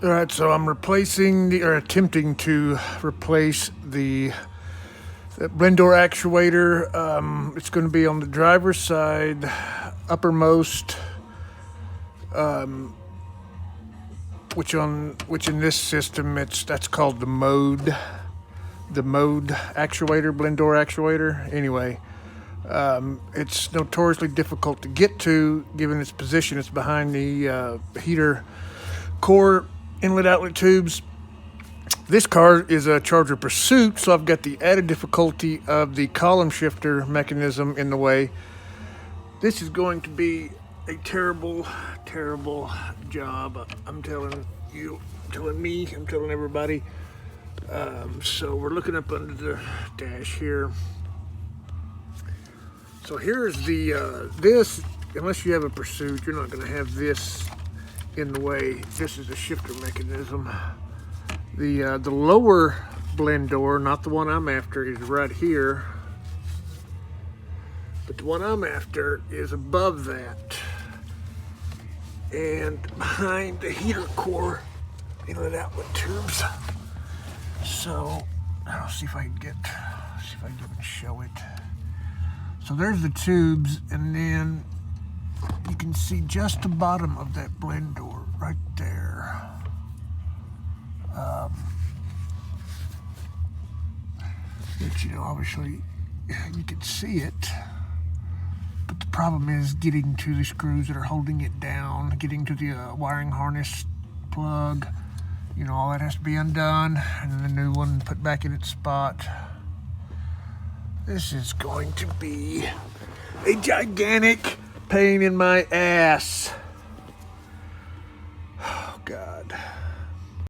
All right, so I'm attempting to replace the blend door actuator. It's going to be on the driver's side, uppermost, which in this system that's called the mode actuator, blend door actuator. Anyway, it's notoriously difficult to get to, given its position. It's behind the heater core inlet outlet tubes. This car is a Charger Pursuit, so I've got the added difficulty of the column shifter mechanism in the way. This is going to be a terrible, terrible job. I'm telling you, I'm telling everybody. So we're looking up under the dash here. So here's the, this, unless you have a Pursuit, you're not going to have this in the way. This is a shifter mechanism. The lower blend door, not the one I'm after, is right here. But the one I'm after is above that. And behind the heater core inlet outlet tubes. So I'll see if I can even show it. So there's the tubes, and then you can see just the bottom of that blend door right there. Which, obviously you can see it, but the problem is getting to the screws that are holding it down, getting to the wiring harness plug. All that has to be undone, and then the new one put back in its spot. This is going to be a gigantic pain in my ass. Oh, God.